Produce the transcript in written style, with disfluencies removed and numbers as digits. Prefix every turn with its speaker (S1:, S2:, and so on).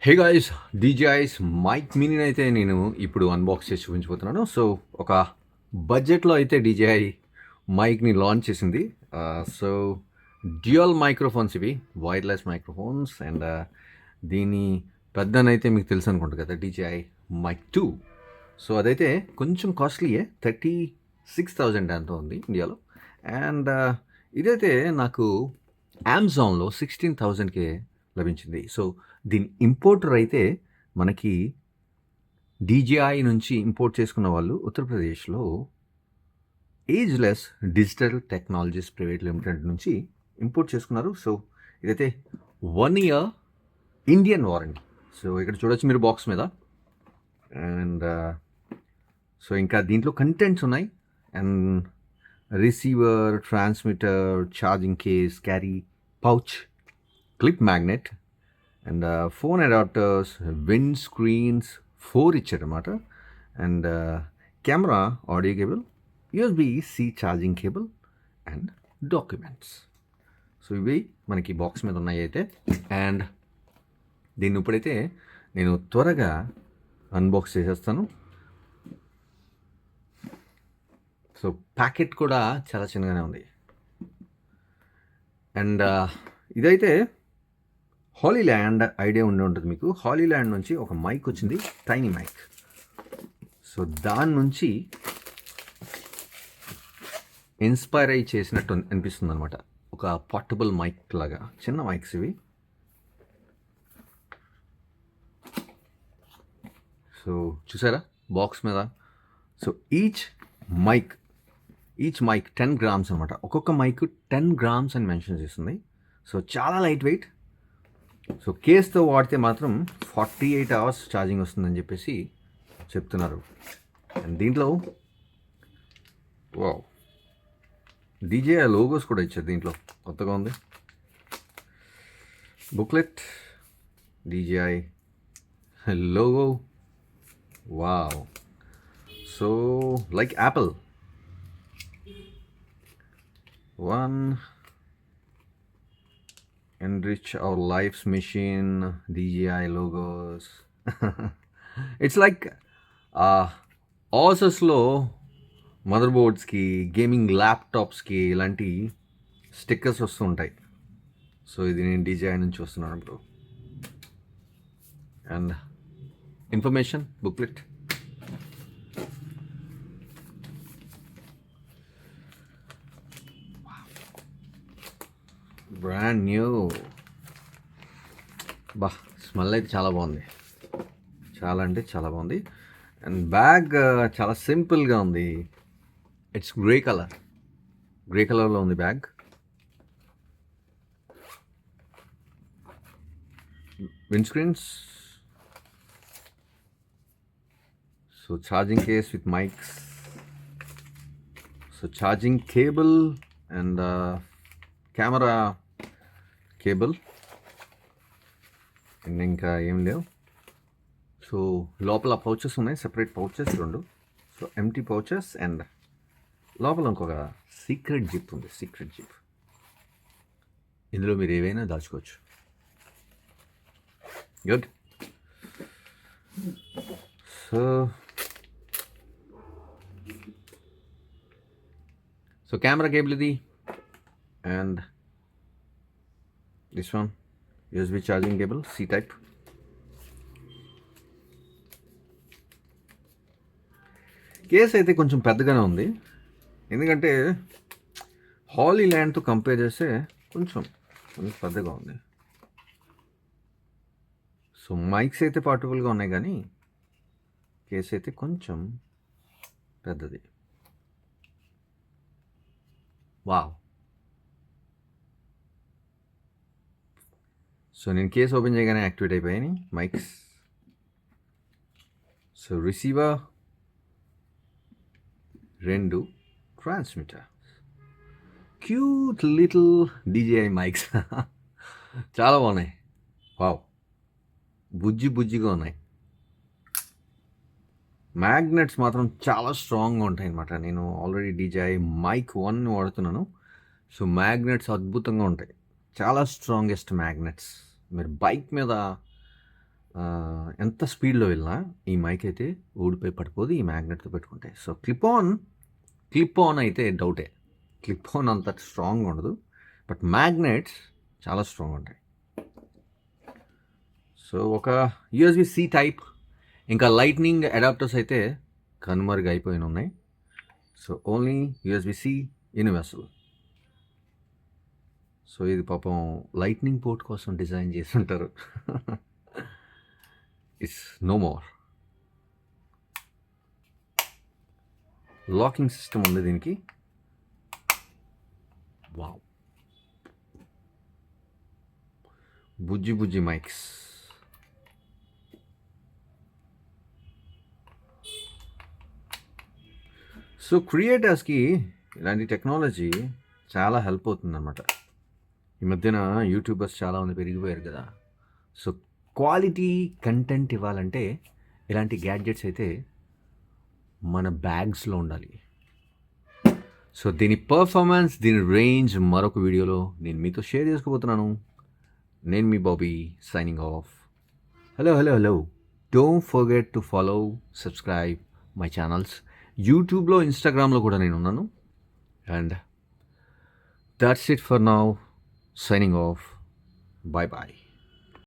S1: Hey guys, డీజేఐస్ mic మినీని అయితే నేను ఇప్పుడు అన్బాక్స్ చేసి చూపించబోతున్నాను. సో ఒక బడ్జెట్లో అయితే డీజేఐ మైక్ని లాంచ్ చేసింది. సో డ్యూయల్ మైక్రోఫోన్స్ ఇవి, వైర్లెస్ మైక్రోఫోన్స్. అండ్ దీని పెద్దనైతే మీకు తెలుసు అనుకుంటా కదా, డీజేఐ మైక్ 2. సో అదైతే కొంచెం కాస్ట్లీయే, 36,000 ఎంతో ఉంది ఇండియాలో. అండ్ ఇదైతే నాకు అమెజాన్లో 16,000కే లభించింది. సో దీని ఇంపోర్టర్ అయితే మనకి డీజేఐ నుంచి ఇంపోర్ట్ చేసుకున్న వాళ్ళు ఉత్తరప్రదేశ్లో ageless digital technologies private limited నుంచి ఇంపోర్ట్ చేసుకున్నారు. సో ఇదైతే 1 year ఇండియన్ వారంటీ. సో ఇక్కడ చూడొచ్చు మీరు బాక్స్ మీద. అండ్ సో ఇంకా దీంట్లో కంటెంట్స్ ఉన్నాయి. And receiver, transmitter, charging case, carry pouch, clip magnet, and phone adapters, wind screens 4 ఇచ్చారన్నమాట. And camera, audio cable, USB-C charging cable and documents. So ఇవి మనకి బాక్స్ మీద ఉన్నాయి అయితే. అండ్ దీన్ని ఇప్పుడైతే నేను త్వరగా అన్బాక్స్ చేసేస్తాను. సో ప్యాకెట్ కూడా చాలా చిన్నగానే ఉంది. అండ్ ఇదైతే హాలీల్యాండ్ ఐడియా ఉండి ఉంటుంది మీకు. హాలీల్యాండ్ నుంచి ఒక మైక్ వచ్చింది, టైనీ మైక్. సో దాని నుంచి ఇన్స్పైర్ అయ్యి చేసినట్టు అనిపిస్తుంది అనమాట. ఒక పోర్టబుల్ మైక్ లాగా, చిన్న మైక్స్ ఇవి. సో చూసారా బాక్స్ మీద. సో ఈచ్ మైక్ 10 grams అనమాట. ఒక్కొక్క మైక్ 10 grams అని మెన్షన్ చేస్తుంది. సో చాలా లైట్ వెయిట్. సో కేస్తో వాడితే మాత్రం 48 hours ఛార్జింగ్ వస్తుందని చెప్పేసి చెప్తున్నారు. అండ్ దీంట్లో వావ్, డీజేఐ లోగోస్ కూడా ఇచ్చారు దీంట్లో, కొత్తగా ఉంది. Booklet, DJI logo, wow. So like Apple, one enrich our lives machine, DJI logos. It's like ఆసస్లో మదర్ బోర్డ్స్కి, గేమింగ్ ల్యాప్టాప్స్కి ఇలాంటి స్టిక్కర్స్ వస్తూ ఉంటాయి. సో ఇది నేను DJI నుంచి వస్తున్నాను ఇప్పుడు. And information booklet. Brand new. బా, స్మెల్ అయితే చాలా బాగుంది, చాలా అంటే చాలా బాగుంది. అండ్ బ్యాగ్ చాలా సింపుల్గా ఉంది. ఇట్స్ గ్రే కలర్లో ఉంది bag. Wind screens, so charging case with mics, so charging cable and camera cable. And ఇంకా ఏం లేవు. సో లోపల పౌచెస్ ఉన్నాయి, separate pouches 2. So empty pouches. And లోపల ఇంకొక సీక్రెట్ జిప్ ఉంది, సీక్రెట్ జిప్. ఇందులో మీరు ఏవైనా దాచుకోవచ్చు. గుడ్. సో కెమెరా కేబుల్ ఇది. And this one USB charging cable, C type. Case అయితే కొంచెం పెద్దగానే ఉంది, ఎందుకంటే హాలీల్యాండ్తో కంపేర్ చేస్తే కొంచెం పెద్దగా ఉంది. సో మైక్స్ అయితే పోర్టబుల్గా ఉన్నాయి, కానీ కేస్ అయితే కొంచెం పెద్దది. వావ్. సో నేను కేస్ ఓపెన్ చేయగానే యాక్టివేట్ అయిపోయాయి mics. So receiver, 2 transmitter, cute little DJI mics. చాలా బాగున్నాయి. వావ్, బుజ్జిగా ఉన్నాయి. మ్యాగ్నెట్స్ మాత్రం చాలా స్ట్రాంగ్గా ఉంటాయి అన్నమాట. నేను ఆల్రెడీ DJI మైక్ 1 వాడుతున్నాను. సో మ్యాగ్నెట్స్ అద్భుతంగా ఉంటాయి, చాలా స్ట్రాంగెస్ట్ మ్యాగ్నెట్స్. మీరు బైక్ మీద ఎంత స్పీడ్లో వెళ్ళినా ఈ మైక్ అయితే ఊడిపోయి పడిపోదు ఈ మ్యాగ్నెట్తో పెట్టుకుంటే. సో క్లిప్ ఆన్ అయితే డౌటే. క్లిప్ ఆన్ అంత స్ట్రాంగ్ ఉండదు, బట్ మ్యాగ్నెట్స్ చాలా స్ట్రాంగ్ ఉంటాయి. సో ఒక USB-C టైప్, ఇంకా లైట్నింగ్ అడాప్టర్స్ అయితే కనుమరుగు అయిపోయిన ఉన్నాయి. So only USB-C universal. So ఇది పాపం లైట్నింగ్ పోర్ట్ కోసం డిజైన్ చేసి ఉంటారు. It's no more. Locking system ఉంది దీనికి. Wow, Bujji mics. సో క్రియేటర్స్కి ఇలాంటి టెక్నాలజీ చాలా హెల్ప్ అవుతుందన్నమాట. ఈ మధ్యన యూట్యూబర్స్ చాలామంది పెరిగిపోయారు కదా. సో క్వాలిటీ కంటెంట్ ఇవ్వాలంటే ఇలాంటి గ్యాడ్జెట్స్ అయితే మన బ్యాగ్స్లో ఉండాలి. సో దీని పర్ఫార్మెన్స్, దీని రేంజ్ మరొక వీడియోలో నేను మీతో షేర్ చేసుకోబోతున్నాను. నేను మీ Bobby, signing off. Hello, don't forget to follow, subscribe my channels. యూట్యూబ్లో, ఇన్స్టాగ్రామ్లో కూడా నేను ఉన్నాను. And that's it for now. Signing off. Bye bye.